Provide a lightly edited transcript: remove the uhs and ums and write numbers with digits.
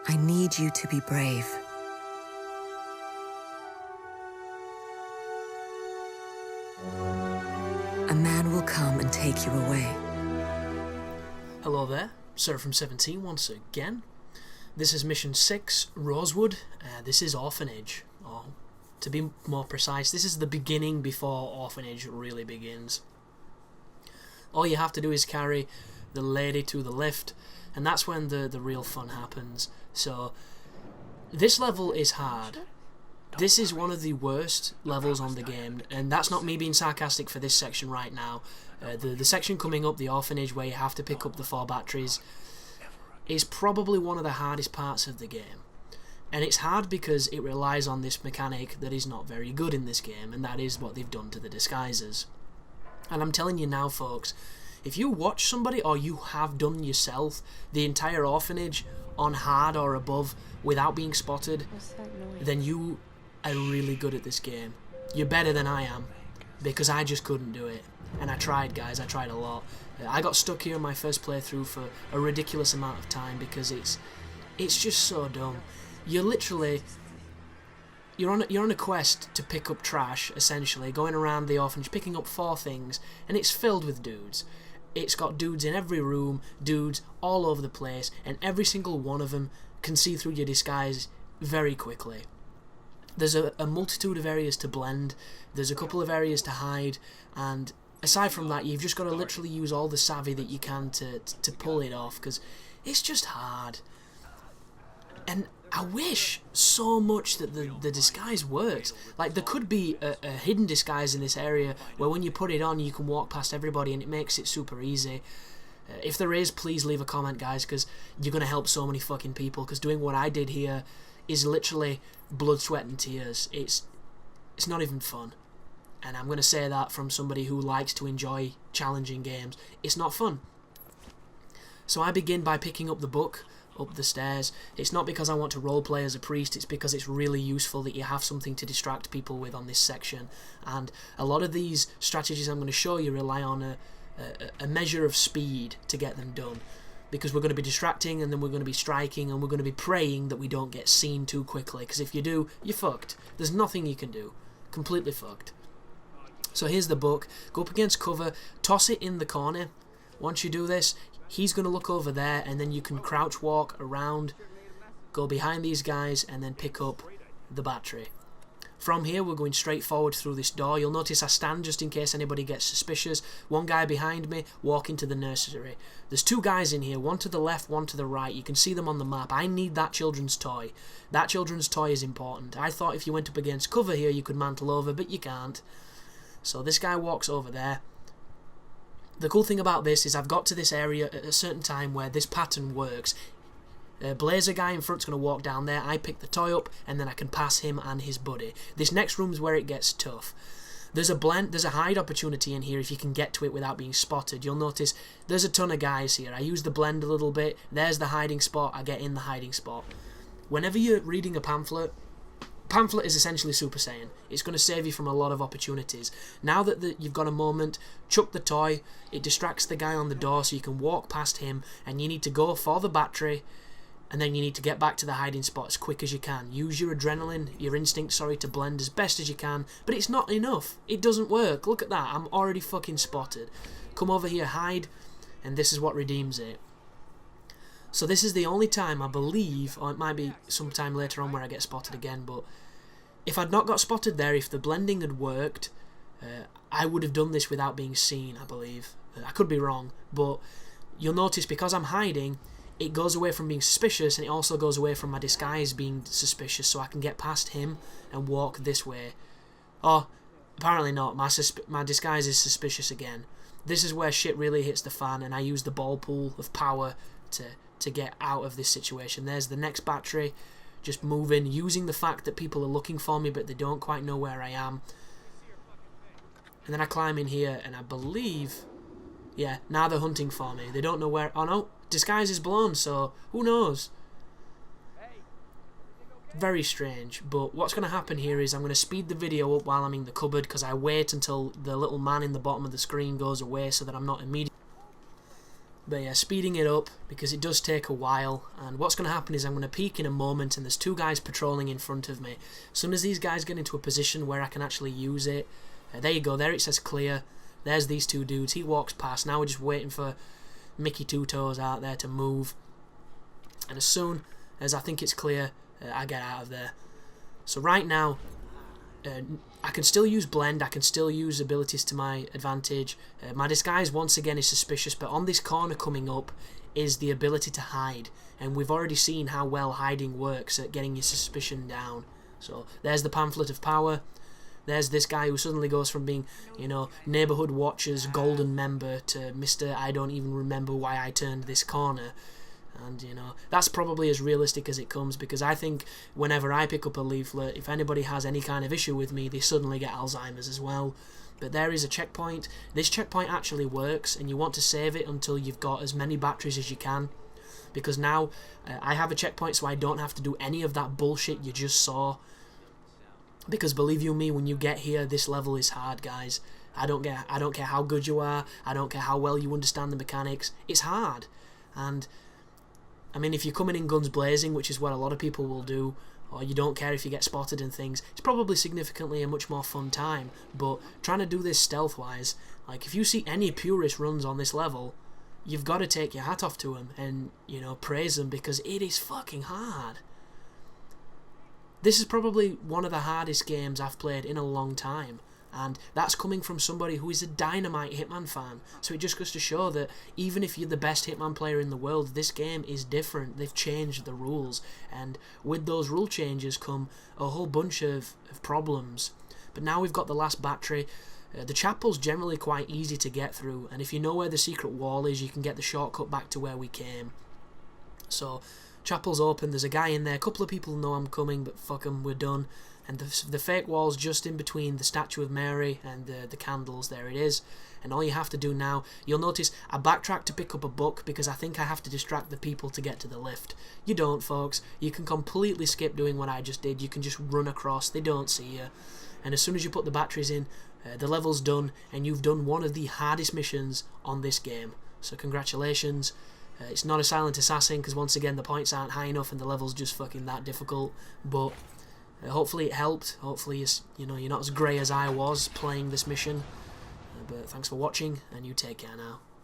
I need you to be brave. A man will come and take you away. Hello there, Seraphim17 once again. This is Mission 6, Rosewood. This is Orphanage, or to be more precise, this is the beginning before Orphanage really begins. All you have to do is carry the lady to the lift, and that's when the real fun happens. So, this level is hard. This is one of the worst levels on the game, and that's not me being sarcastic for this section right now. The section coming up, the Orphanage, where you have to pick up the 4 batteries, is probably one of the hardest parts of the game. And it's hard because it relies on this mechanic that is not very good in this game, and that is what they've done to the disguises. And I'm telling you now, folks, if you watch somebody, or you have done yourself, the entire Orphanage on hard or above without being spotted, then you are really good at this game. You're better than I am, because I just couldn't do it. And I tried, guys, I tried a lot. I got stuck here in my first playthrough for a ridiculous amount of time because it's just so dumb. You're literally... You're on a quest to pick up trash, essentially, going around the orphanage, picking up 4 things, and it's filled with dudes. It's got dudes in every room, dudes all over the place, and every single one of them can see through your disguise very quickly. There's a multitude of areas to blend, there's a couple of areas to hide, and aside from that, you've just got to literally use all the savvy that you can to pull it off, because it's just hard. And I wish so much that the disguise works. Like, there could be a hidden disguise in this area where when you put it on you can walk past everybody and it makes it super easy. If there is, please leave a comment, guys, because you're going to help so many fucking people, because doing what I did here is literally blood, sweat and tears. It's not even fun. And I'm going to say that from somebody who likes to enjoy challenging games. It's not fun. So I begin by picking up the book up the stairs. It's not because I want to roleplay as a priest, it's because it's really useful that you have something to distract people with on this section. And a lot of these strategies I'm going to show you rely on a measure of speed to get them done. Because we're going to be distracting, and then we're going to be striking, and we're going to be praying that we don't get seen too quickly. Because if you do, you're fucked. There's nothing you can do. Completely fucked. So here's the book. Go up against cover, toss it in the corner. Once you do this, he's going to look over there, and then you can crouch walk around, go behind these guys, and then pick up the battery. From here, we're going straight forward through this door. You'll notice I stand just in case anybody gets suspicious. One guy behind me, walk into the nursery. There's 2 guys in here, one to the left, one to the right. You can see them on the map. I need that children's toy. That children's toy is important. I thought if you went up against cover here, you could mantle over, but you can't. So this guy walks over there. The cool thing about this is I've got to this area at a certain time where this pattern works. Blazer guy in front's going to walk down there, I pick the toy up, and then I can pass him and his buddy. This next room's where it gets tough. There's a hide opportunity in here if you can get to it without being spotted. You'll notice there's a ton of guys here. I use the blend a little bit, there's the hiding spot, I get in the hiding spot. Whenever you're reading a pamphlet is essentially Super Saiyan. It's going to save you from a lot of opportunities. Now that you've got a moment, chuck the toy, it distracts the guy on the door so you can walk past him, and you need to go for the battery, and then you need to get back to the hiding spot as quick as you can. Use your adrenaline, your instinct, to blend as best as you can, but it's not enough. It doesn't work. Look at that, I'm already fucking spotted. Come over here, hide, and this is what redeems it. So this is the only time, I believe, or it might be sometime later on where I get spotted again, but if I'd not got spotted there, if the blending had worked, I would have done this without being seen, I believe. I could be wrong, but you'll notice because I'm hiding, it goes away from being suspicious, and it also goes away from my disguise being suspicious, so I can get past him and walk this way. Oh, apparently not. My disguise is suspicious again. This is where shit really hits the fan, and I use the ball pool of power to get out of this situation. There's the next battery, just moving, using the fact that people are looking for me but they don't quite know where I am. And then I climb in here, and I believe, yeah, now they're hunting for me. They don't know where. Oh no, disguise is blown, so who knows? Very strange, but what's going to happen here is I'm going to speed the video up while I'm in the cupboard, because I wait until the little man in the bottom of the screen goes away so that I'm not immediately... But yeah, speeding it up because it does take a while. And what's going to happen is I'm going to peek in a moment and there's two guys patrolling in front of me. As soon as these guys get into a position where I can actually use it, there you go, there it says clear. There's these two dudes. He walks past. Now we're just waiting for Mickey Two Toes out there to move. And as soon as I think it's clear, I get out of there. So right now, I can still use blend, I can still use abilities to my advantage. My disguise once again is suspicious, but on this corner coming up is the ability to hide, and we've already seen how well hiding works at getting your suspicion down. So there's the pamphlet of power. There's this guy who suddenly goes from being, you know, neighborhood watcher's golden member to Mr. I don't even remember why I turned this corner. And, you know, that's probably as realistic as it comes, because I think whenever I pick up a leaflet, if anybody has any kind of issue with me, they suddenly get Alzheimer's as well. But there is a checkpoint. This checkpoint actually works, and you want to save it until you've got as many batteries as you can. Because now I have a checkpoint, so I don't have to do any of that bullshit you just saw. Because believe you me, when you get here, this level is hard, guys. I don't care how good you are. I don't care how well you understand the mechanics. It's hard. And I mean, if you're coming in guns blazing, which is what a lot of people will do, or you don't care if you get spotted and things, it's probably significantly a much more fun time. But trying to do this stealth-wise, like if you see any purist runs on this level, you've got to take your hat off to them and, you know, praise them, because it is fucking hard. This is probably one of the hardest games I've played in a long time. And that's coming from somebody who is a dynamite Hitman fan. So it just goes to show that even if you're the best Hitman player in the world, this game is different. They've changed the rules. And with those rule changes come a whole bunch of problems. But now we've got the last battery. The chapel's generally quite easy to get through. And if you know where the secret wall is, you can get the shortcut back to where we came. So chapel's open. There's a guy in there. A couple of people know I'm coming, but fuck 'em, we're done. And the fake wall's just in between the statue of Mary and the candles. There it is. And all you have to do now, you'll notice I backtrack to pick up a book because I think I have to distract the people to get to the lift. You don't, folks. You can completely skip doing what I just did. You can just run across. They don't see you. And as soon as you put the batteries in, the level's done, and you've done one of the hardest missions on this game. So congratulations. It's not a silent assassin because once again the points aren't high enough and the level's just fucking that difficult. But hopefully it helped. Hopefully you're not as grey as I was playing this mission. But thanks for watching, and you take care now.